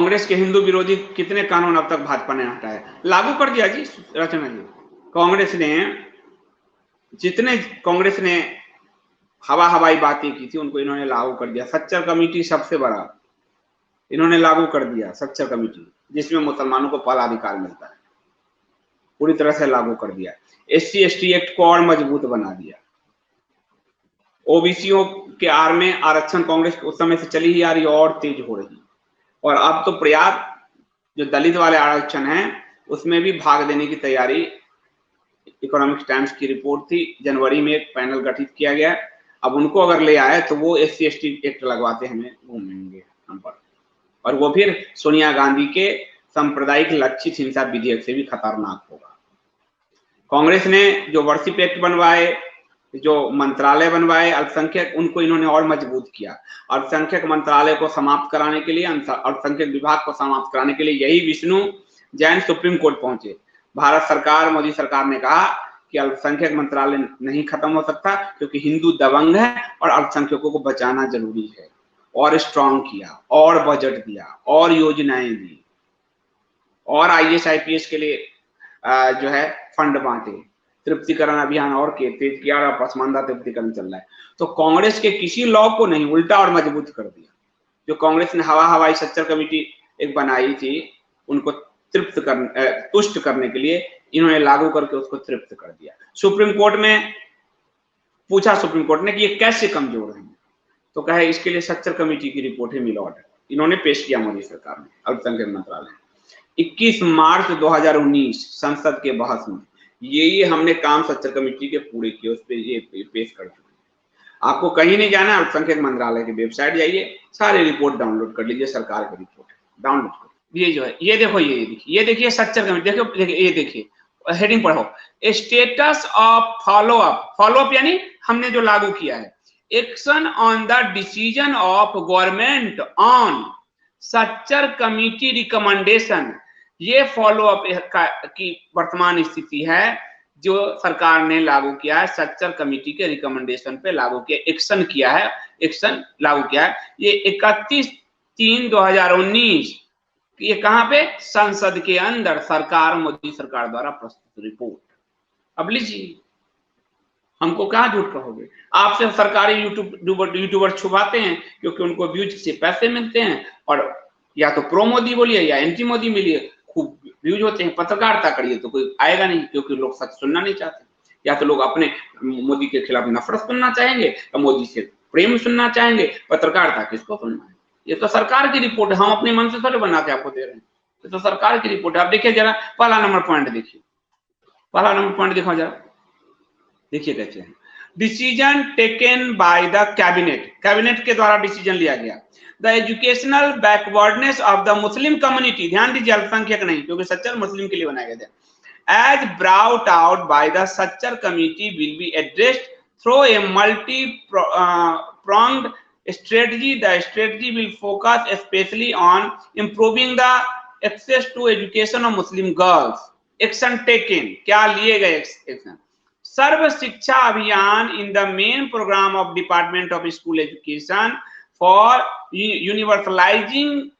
कांग्रेस के हिंदू विरोधी कितने कानून अब तक भाजपा ने हटाए? लागू कर दिया जी रचना जी। कांग्रेस ने हवाई बातें की थी, उनको इन्होंने लागू कर दिया। सच्चर कमेटी सबसे बड़ा, इन्होंने लागू कर दिया सच्चर कमेटी, जिसमें मुसलमानों को पहला अधिकार मिलता है, पूरी तरह से लागू कर दिया। SC/ST एक्ट को और मजबूत बना दिया। ओबीसीओ के आड़ में आरक्षण कांग्रेस उस समय से चली ही आ रही, और तेज हो रही, और अब तो पर्याप्त जो दलित वाले आरक्षण हैं उसमें भी भाग देने की तैयारी। इकोनॉमिक टाइम्स की रिपोर्ट थी, जनवरी में एक पैनल गठित किया गया। अब उनको अगर ले आए तो वो SC/ST एक्ट लगवाते हमें घूमेंगे हम पर, और वो फिर सोनिया गांधी के सांप्रदायिक लक्षित हिंसा विधेयक से भी खतरनाक होगा। कांग्रेस ने जो वर्शिप एक्ट बनवाए, जो मंत्रालय बनवाए अल्पसंख्यक, उनको इन्होंने और मजबूत किया। अल्पसंख्यक मंत्रालय को समाप्त कराने के लिए, अल्पसंख्यक विभाग को समाप्त कराने के लिए यही विष्णु जैन सुप्रीम कोर्ट पहुंचे। भारत सरकार, मोदी सरकार ने कहा कि अल्पसंख्यक मंत्रालय नहीं खत्म हो सकता, क्योंकि हिंदू दबंग है और अल्पसंख्यकों को बचाना जरूरी है। और स्ट्रॉन्ग किया, और बजट दिया, और योजनाएं दी, और IAS IPS के लिए जो है फंड बांटे, तृप्तिकरण अभियान और तेज किया, और पसमानदा तृप्तिकरण चल रहा है। तो कांग्रेस के किसी लॉ को नहीं, उल्टा और मजबूत कर दिया। जो कांग्रेस ने हवाई सच्चर कमेटी एक बनाई थी, उनको तुष्ट करने के लिए इन्होंने लागू करके उसको तृप्त कर दिया। सुप्रीम कोर्ट में पूछा सुप्रीम कोर्ट ने कि ये कैसे कमजोर है, तो कहे इसके लिए सच्चर कमेटी की रिपोर्ट है मिलॉर्ड, इन्होंने पेश किया मोदी सरकार ने, अल्पसंख्यक मंत्रालय। 21 मार्च 2019 संसद के बहस में ये हमने काम सच्चर कमेटी के पूरे किए, उस पर ये पेश कर चुके। आपको कहीं नहीं जाना, अल्पसंख्यक मंत्रालय की वेबसाइट जाइए, सारे रिपोर्ट डाउनलोड कर लीजिए, सरकार की रिपोर्ट डाउनलोड कर। ये जो है, ये देखो, ये देखिए सच्चर कमेटी, देखो ये देखिए, हेडिंग पढ़ो, स्टेटस ऑफ फॉलोअप यानी हमने जो लागू किया है, action on the decision of government on Sachar committee recommendation. ये फॉलोअप की वर्तमान स्थिति है, जो सरकार ने लागू किया है, सच्चर कमेटी के रिकमेंडेशन पे लागू किया, एक्शन किया है, एक्शन लागू किया है। ये 31/3/2019, ये कहां पे? संसद के अंदर, सरकार, मोदी सरकार द्वारा प्रस्तुत रिपोर्ट। अब लीजिए, हमको कहां झूठ कहोगे? आपसे सरकारी यूट्यूबर छुपाते हैं, क्योंकि उनको व्यूज से पैसे मिलते हैं, और या तो प्रो मोदी बोलिए या एंटी मोदी मिलिए, खूब व्यूज होते हैं। पत्रकारिता करिए तो कोई आएगा नहीं, क्योंकि लोग सच सुनना नहीं चाहते। या तो लोग अपने मोदी के खिलाफ नफरत सुनना चाहेंगे, या मोदी से प्रेम सुनना चाहेंगे। पत्रकारिता किसको सुनना है? ये तो सरकार की रिपोर्ट है, हम अपने मन से थोड़े बना के आपको दे रहे हैं, ये तो सरकार की रिपोर्ट है। आप देखिए जरा, पहला नंबर पॉइंट देखिए, पहला नंबर पॉइंट दिखाओ जरा, देखिए कैसे है। Decision taken by the cabinet के द्वारा डिसीजन लिया गया। The educational backwardness of the Muslim community, ध्यान दीजिए, अल्पसंख्यक नहीं, क्योंकि सच्चर मुस्लिम के लिए बनाया गया था। As brought out by the Sachar committee will be addressed through a multi pronged strategy. The strategy will focus especially on improving the access to education of Muslim girls. Action taken, क्या लिए गए एक्शन? सर्व शिक्षा अभियान in the main program of Department of School Education for universalizing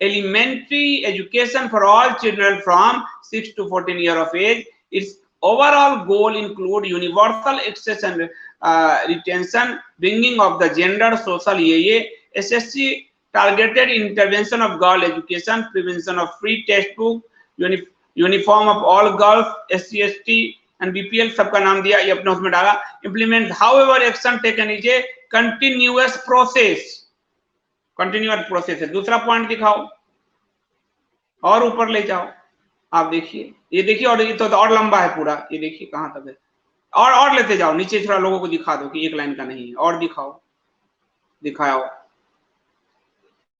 elementary education for all children from 6 to 14 years of age. Its overall goal include universal access and retention, bringing of the gender, social, SSC, targeted intervention of girl education, prevention of free textbook, uniform of all girls, SC, ST and BPL, सबका नाम दिया, ये अपने उसमें डाला। Implement, however, action taken is a continuous process, continuous process है। दूसरा point दिखाओ, और ऊपर ले जाओ, आप देखिए, ये देखिए, और ये तो और लंबा है पूरा, ये देखिए कहां तक है, और लेते जाओ नीचे, थोड़ा लोगों को दिखा दो कि एक लाइन का नहीं है, और दिखाओ,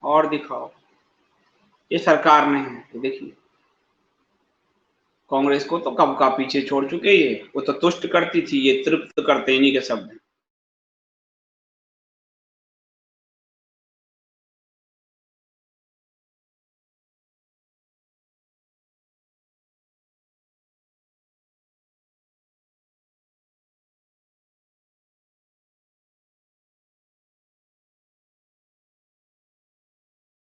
और दिखाओ, ये सरकार ने है, ये देखिए। कांग्रेस को तो कब का पीछे छोड़ चुके, ये वो तो तुष्ट करती थी, ये तृप्त करते, इन्हीं के शब्द।